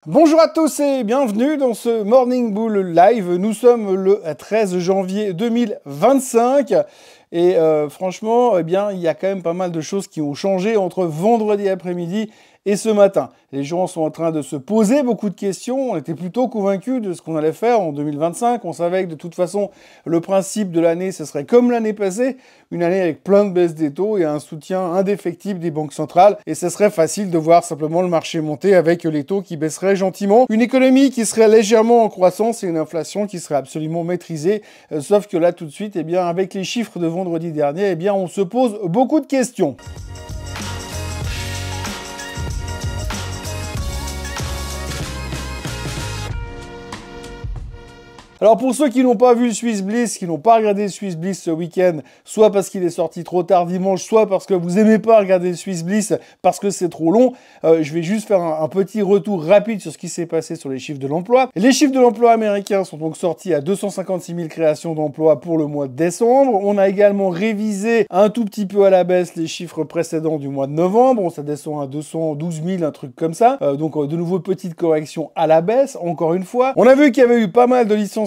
Bonjour à tous et bienvenue dans ce Morning Bull Live. Nous sommes le 13 janvier 2025 et franchement, eh bien, il y a quand même pas mal de choses qui ont changé entre vendredi après-midi et ce matin. Les gens sont en train de se poser beaucoup de questions. On était plutôt convaincus de ce qu'on allait faire en 2025. On savait que de toute façon, le principe de l'année, ce serait comme l'année passée, une année avec plein de baisses des taux et un soutien indéfectible des banques centrales. Et ce serait facile de voir simplement le marché monter avec les taux qui baisseraient gentiment. Une économie qui serait légèrement en croissance et une inflation qui serait absolument maîtrisée. Sauf que là, tout de suite, eh bien, avec les chiffres de vendredi dernier, eh bien, on se pose beaucoup de questions. Alors pour ceux qui n'ont pas vu le Swiss Bliss, qui n'ont pas regardé le Swiss Bliss ce week-end, soit parce qu'il est sorti trop tard dimanche, soit parce que vous aimez pas regarder le Swiss Bliss parce que c'est trop long, je vais juste faire un petit retour rapide sur ce qui s'est passé sur les chiffres de l'emploi. Les chiffres de l'emploi américains sont donc sortis à 256 000 créations d'emplois pour le mois de décembre. On a également révisé un tout petit peu à la baisse les chiffres précédents du mois de novembre. Ça descend à 212 000, un truc comme ça. Donc de nouveau, petite correction à la baisse, encore une fois. On a vu qu'il y avait eu pas mal de licenciements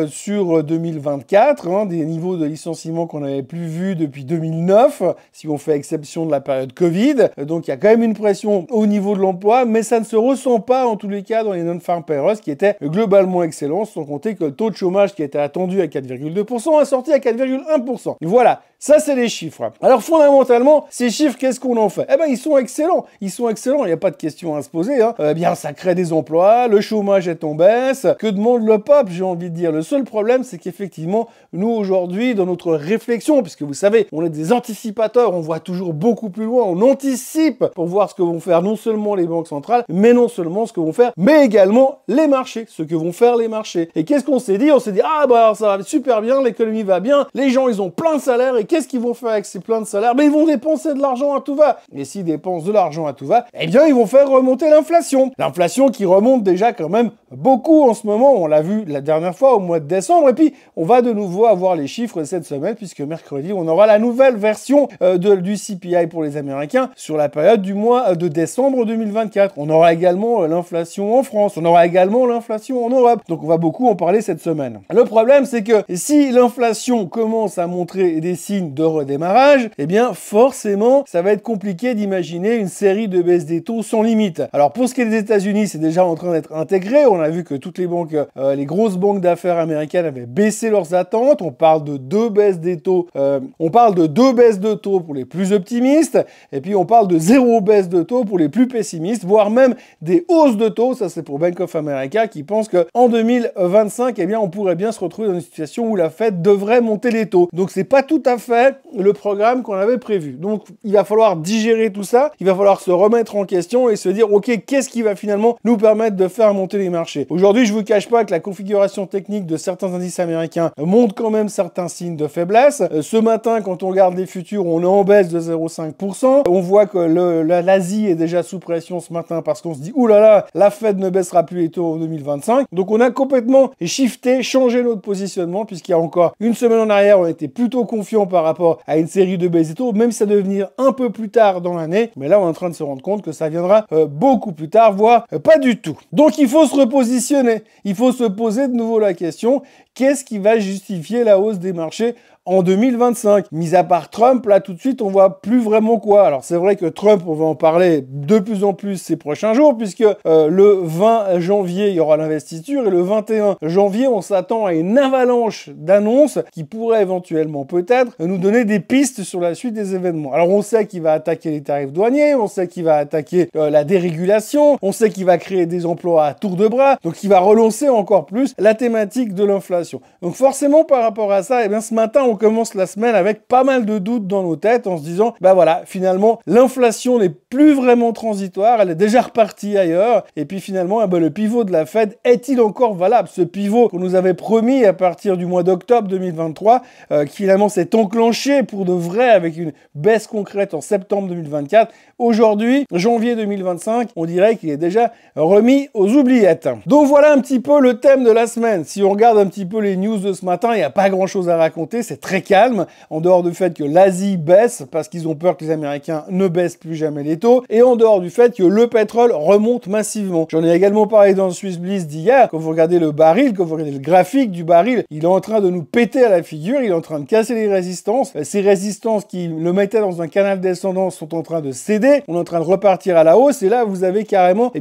sur 2024, des niveaux de licenciement qu'on n'avait plus vus depuis 2009, si on fait exception de la période Covid. Donc il y a quand même une pression au niveau de l'emploi, mais ça ne se ressent pas en tous les cas dans les non-farm payrolls qui étaient globalement excellents, sans compter que le taux de chômage qui était attendu à 4,2% a sorti à 4,1%. Voilà, ça c'est les chiffres. Alors fondamentalement, ces chiffres, qu'est-ce qu'on en fait? Eh ben ils sont excellents, il n'y a pas de question à se poser. Eh bien ça crée des emplois, le chômage est en baisse, que demande le peuple, j'ai envie de dire. Le seul problème, c'est qu'effectivement, nous aujourd'hui, dans notre réflexion, puisque vous savez, on est des anticipateurs, on voit toujours beaucoup plus loin, on anticipe pour voir ce que vont faire non seulement les banques centrales, mais non seulement ce que vont faire, mais également les marchés, ce que vont faire les marchés. Et qu'est-ce qu'on s'est dit? On s'est dit, ah bah ça va super bien, l'économie va bien, les gens ils ont plein de salaires, et qu'est-ce qu'ils vont faire avec ces pleins de salaires? Ben ils vont dépenser de l'argent à tout va. Et s'ils dépensent de l'argent à tout va, eh bien ils vont faire remonter l'inflation. L'inflation qui remonte déjà quand même beaucoup en ce moment, on l'a vu la dernière fois au mois de décembre, et puis on va de nouveau avoir les chiffres cette semaine, puisque mercredi on aura la nouvelle version du CPI pour les Américains sur la période du mois de décembre 2024. On aura également l'inflation en France, on aura également l'inflation en Europe, donc on va beaucoup en parler cette semaine. Le problème c'est que si l'inflation commence à montrer des signes de redémarrage, eh bien forcément ça va être compliqué d'imaginer une série de baisses des taux sans limite. Alors pour ce qui est des États-Unis, c'est déjà en train d'être intégré, on a vu que toutes les banques, les grosses banques d'affaires américaines avaient baissé leurs attentes. On parle de deux baisses des taux. On parle de deux baisses de taux pour les plus optimistes, et puis on parle de zéro baisse de taux pour les plus pessimistes, voire même des hausses de taux. Ça, c'est pour Bank of America qui pense que en 2025, eh bien, on pourrait bien se retrouver dans une situation où la Fed devrait monter les taux. Donc, c'est pas tout à fait le programme qu'on avait prévu. Donc, il va falloir digérer tout ça. Il va falloir se remettre en question et se dire, ok, qu'est-ce qui va finalement nous permettre de faire monter les marchés? Aujourd'hui, je vous cache pas que la configuration technique de certains indices américains montre quand même certains signes de faiblesse. Ce matin, quand on regarde les futurs, on est en baisse de 0,5%. On voit que l'Asie est déjà sous pression ce matin parce qu'on se dit, oulala, la Fed ne baissera plus les taux en 2025. Donc on a complètement shifté, changé notre positionnement, puisqu'il y a encore une semaine en arrière, on était plutôt confiant par rapport à une série de baisses des taux, même si ça devait venir un peu plus tard dans l'année. Mais là, on est en train de se rendre compte que ça viendra beaucoup plus tard, voire pas du tout. Donc il faut se repositionner. Il faut se poser de nouveau la question, qu'est-ce qui va justifier la hausse des marchés en 2025. Mis à part Trump, là tout de suite on voit plus vraiment quoi. Alors c'est vrai que Trump, on va en parler de plus en plus ces prochains jours, puisque le 20 janvier il y aura l'investiture, et le 21 janvier on s'attend à une avalanche d'annonces qui pourrait éventuellement peut-être nous donner des pistes sur la suite des événements. Alors on sait qu'il va attaquer les tarifs douaniers, on sait qu'il va attaquer la dérégulation, on sait qu'il va créer des emplois à tour de bras, donc il va relancer encore plus la thématique de l'inflation. Donc forcément par rapport à ça, eh bien ce matin on commence la semaine avec pas mal de doutes dans nos têtes en se disant, bah voilà, finalement, l'inflation n'est plus vraiment transitoire, elle est déjà repartie ailleurs, et puis finalement, le pivot de la Fed est-il encore valable? Ce pivot qu'on nous avait promis à partir du mois d'octobre 2023, qui finalement s'est enclenché pour de vrai avec une baisse concrète en septembre 2024, aujourd'hui, janvier 2025, on dirait qu'il est déjà remis aux oubliettes. Donc voilà un petit peu le thème de la semaine. Si on regarde un petit peu les news de ce matin, il n'y a pas grand chose à raconter, c'est très calme, en dehors du fait que l'Asie baisse, parce qu'ils ont peur que les Américains ne baissent plus jamais les taux, et en dehors du fait que le pétrole remonte massivement. J'en ai également parlé dans le Swiss Bliss d'hier. Quand vous regardez le baril, quand vous regardez le graphique du baril, il est en train de nous péter à la figure, il est en train de casser les résistances. Ces résistances qui le mettaient dans un canal descendant sont en train de céder, on est en train de repartir à la hausse, et là vous avez carrément,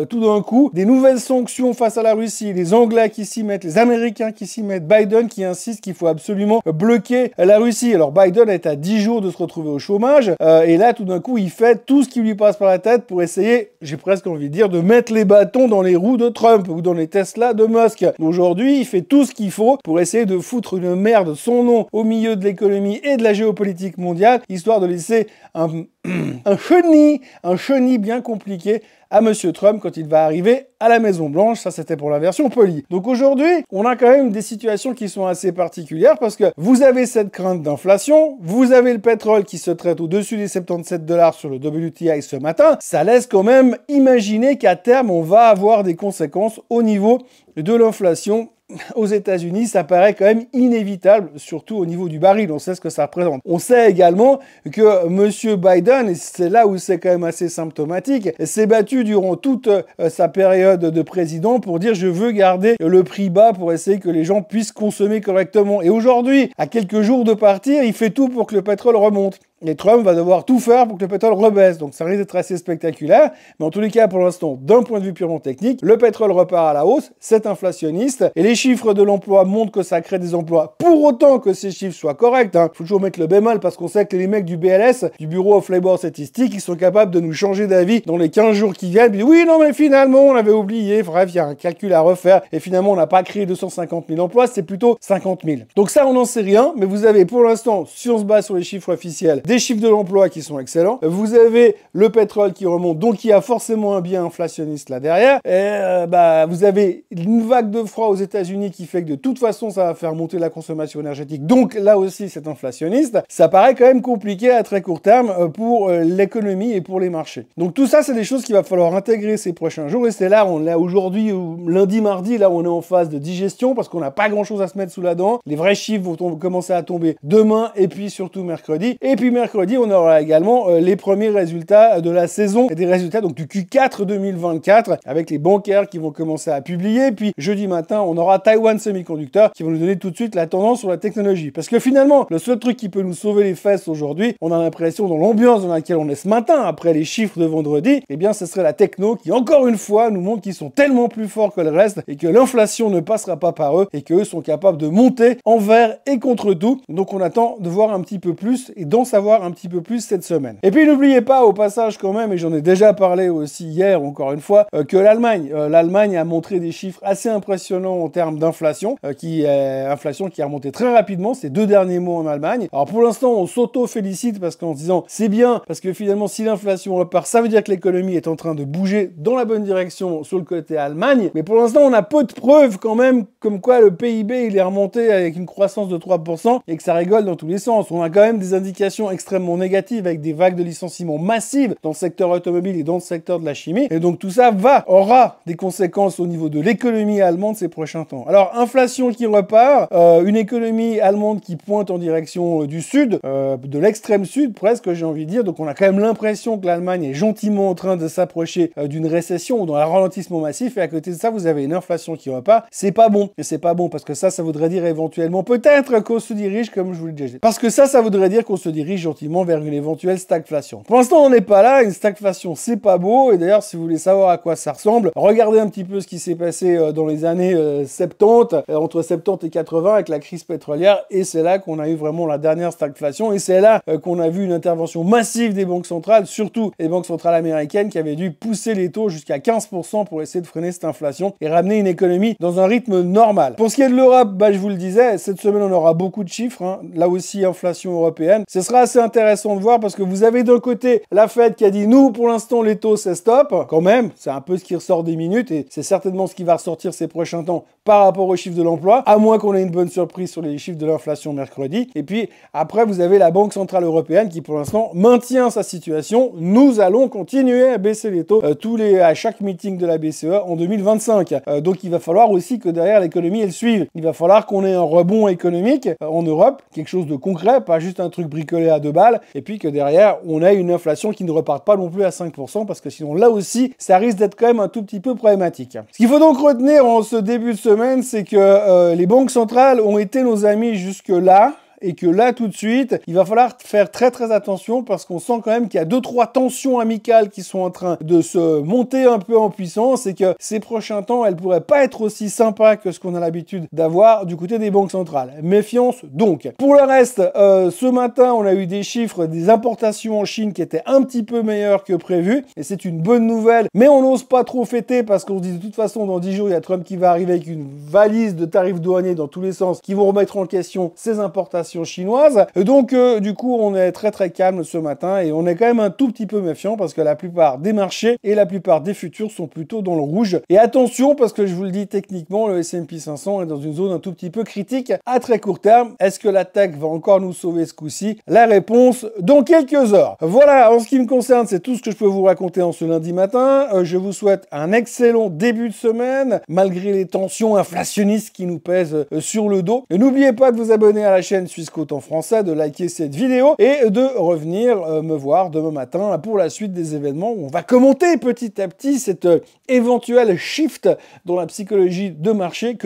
tout d'un coup, des nouvelles sanctions face à la Russie, les Anglais qui s'y mettent, les Américains qui s'y mettent, Biden qui insiste qu'il faut absolument bloquer la Russie. Alors Biden est à 10 jours de se retrouver au chômage, et là tout d'un coup il fait tout ce qui lui passe par la tête pour essayer, j'ai presque envie de dire, de mettre les bâtons dans les roues de Trump ou dans les Tesla de Musk. Aujourd'hui, il fait tout ce qu'il faut pour essayer de foutre une merde son nom au milieu de l'économie et de la géopolitique mondiale, histoire de laisser un chenille bien compliqué à Monsieur Trump quand il va arriver à la Maison-Blanche. Ça, c'était pour la version polie. Donc aujourd'hui, on a quand même des situations qui sont assez particulières parce que vous avez cette crainte d'inflation, vous avez le pétrole qui se traite au-dessus des 77 $ sur le WTI ce matin. Ça laisse quand même imaginer qu'à terme, on va avoir des conséquences au niveau de l'inflation. Aux États-Unis, ça paraît quand même inévitable, surtout au niveau du baril. On sait ce que ça représente. On sait également que Monsieur Biden, et c'est là où c'est quand même assez symptomatique, s'est battu durant toute sa période de président pour dire je veux garder le prix bas pour essayer que les gens puissent consommer correctement. Et aujourd'hui, à quelques jours de partir, il fait tout pour que le pétrole remonte. Et Trump va devoir tout faire pour que le pétrole rebaisse. Donc ça risque d'être assez spectaculaire. Mais en tous les cas, pour l'instant, d'un point de vue purement technique, le pétrole repart à la hausse, c'est inflationniste. Et les chiffres de l'emploi montrent que ça crée des emplois. Pour autant que ces chiffres soient corrects, faut toujours mettre le bémol parce qu'on sait que les mecs du BLS, du Bureau of Labor Statistics, ils sont capables de nous changer d'avis dans les 15 jours qui viennent. Puis oui, non, mais finalement, on avait oublié. Bref, il y a un calcul à refaire. Et finalement, on n'a pas créé 250 000 emplois, c'est plutôt 50 000. Donc ça, on n'en sait rien. Mais vous avez pour l'instant, si on se base sur les chiffres officiels, des chiffres de l'emploi qui sont excellents. Vous avez le pétrole qui remonte, donc il y a forcément un biais inflationniste là derrière. Et vous avez une vague de froid aux États-Unis qui fait que de toute façon, ça va faire monter la consommation énergétique. Donc là aussi, c'est inflationniste. Ça paraît quand même compliqué à très court terme pour l'économie et pour les marchés. Donc tout ça, c'est des choses qu'il va falloir intégrer ces prochains jours. Et c'est là, on l'a aujourd'hui, lundi, mardi, là, on est en phase de digestion parce qu'on n'a pas grand-chose à se mettre sous la dent. Les vrais chiffres vont commencer à tomber demain et puis surtout mercredi. Et puis mercredi, on aura également les premiers résultats de la saison et des résultats donc du Q4 2024 avec les bancaires qui vont commencer à publier. Puis jeudi matin, on aura Taiwan Semiconductor qui vont nous donner tout de suite la tendance sur la technologie. Parce que finalement, le seul truc qui peut nous sauver les fesses aujourd'hui, on a l'impression dans l'ambiance dans laquelle on est ce matin, après les chiffres de vendredi, eh bien ce serait la techno qui encore une fois nous montre qu'ils sont tellement plus forts que le reste et que l'inflation ne passera pas par eux et qu'eux sont capables de monter envers et contre tout. Donc on attend de voir un petit peu plus et d'en savoir un petit peu plus cette semaine. Et puis n'oubliez pas au passage quand même, et j'en ai déjà parlé aussi hier encore une fois, que l'Allemagne a montré des chiffres assez impressionnants en termes d'inflation, inflation qui a remonté très rapidement ces 2 derniers mois en Allemagne. Alors pour l'instant on s'auto-félicite parce qu'en se disant c'est bien, parce que finalement si l'inflation repart, ça veut dire que l'économie est en train de bouger dans la bonne direction sur le côté Allemagne, mais pour l'instant on a peu de preuves quand même comme quoi le PIB il est remonté avec une croissance de 3% et que ça rigole dans tous les sens. On a quand même des indications extrêmement négatives avec des vagues de licenciements massives dans le secteur automobile et dans le secteur de la chimie. Et donc tout ça aura des conséquences au niveau de l'économie allemande ces prochains temps. Alors inflation qui repart, une économie allemande qui pointe en direction du sud, de l'extrême sud presque j'ai envie de dire. Donc on a quand même l'impression que l'Allemagne est gentiment en train de s'approcher d'une récession ou d'un ralentissement massif. Et à côté de ça, vous avez une inflation qui repart. C'est pas bon. Et c'est pas bon parce que ça voudrait dire éventuellement peut-être qu'on se dirige, comme je vous l'ai déjà dit. Parce que ça voudrait dire qu'on se dirige gentiment vers une éventuelle stagflation. Pour l'instant, on n'est pas là. Une stagflation, c'est pas beau. Et d'ailleurs, si vous voulez savoir à quoi ça ressemble, regardez un petit peu ce qui s'est passé dans les années 70, entre 70 et 80 avec la crise pétrolière. Et c'est là qu'on a eu vraiment la dernière stagflation. Et c'est là qu'on a vu une intervention massive des banques centrales, surtout les banques centrales américaines qui avaient dû pousser les taux jusqu'à 15% pour essayer de freiner cette inflation et ramener une économie dans un rythme normal. Pour ce qui est de l'Europe, je vous le disais, cette semaine, on aura beaucoup de chiffres. Là aussi, inflation européenne. Ce sera assez assez intéressant de voir parce que vous avez d'un côté la Fed qui a dit nous pour l'instant les taux c'est stop, quand même, c'est un peu ce qui ressort des minutes et c'est certainement ce qui va ressortir ces prochains temps par rapport aux chiffres de l'emploi, à moins qu'on ait une bonne surprise sur les chiffres de l'inflation mercredi. Et puis après vous avez la Banque Centrale Européenne qui pour l'instant maintient sa situation. Nous allons continuer à baisser les taux à chaque meeting de la BCE en 2025. Donc il va falloir aussi que derrière l'économie elle suive. Il va falloir qu'on ait un rebond économique en Europe, quelque chose de concret, pas juste un truc bricolé à 2 balles, et puis que derrière on ait une inflation qui ne reparte pas non plus à 5%, parce que sinon là aussi ça risque d'être quand même un tout petit peu problématique. Ce qu'il faut donc retenir en ce début de semaine, c'est que les banques centrales ont été nos amis jusque-là, et que là, tout de suite, il va falloir faire très très attention parce qu'on sent quand même qu'il y a 2-3 tensions amicales qui sont en train de se monter un peu en puissance et que ces prochains temps, elles pourraient pas être aussi sympas que ce qu'on a l'habitude d'avoir du côté des banques centrales. Méfiance donc. Pour le reste, ce matin, on a eu des chiffres des importations en Chine qui étaient un petit peu meilleurs que prévu et c'est une bonne nouvelle, mais on n'ose pas trop fêter parce qu'on se dit de toute façon, dans 10 jours, il y a Trump qui va arriver avec une valise de tarifs douaniers dans tous les sens qui vont remettre en question ces importations chinoise. Donc du coup on est très très calme ce matin et on est quand même un tout petit peu méfiant parce que la plupart des marchés et la plupart des futurs sont plutôt dans le rouge. Et attention parce que je vous le dis techniquement, le S&P 500 est dans une zone un tout petit peu critique à très court terme. Est-ce que la tech va encore nous sauver ce coup-ci? La réponse dans quelques heures. Voilà, en ce qui me concerne, c'est tout ce que je peux vous raconter en ce lundi matin. Je vous souhaite un excellent début de semaine malgré les tensions inflationnistes qui nous pèsent sur le dos. Et n'oubliez pas de vous abonner à la chaîne Suisse Côte en français, de liker cette vidéo et de revenir me voir demain matin pour la suite des événements où on va commenter petit à petit cette éventuelle shift dans la psychologie de marché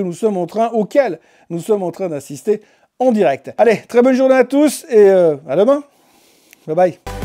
auquel nous sommes en train d'assister en direct. Allez, très bonne journée à tous et à demain. Bye bye.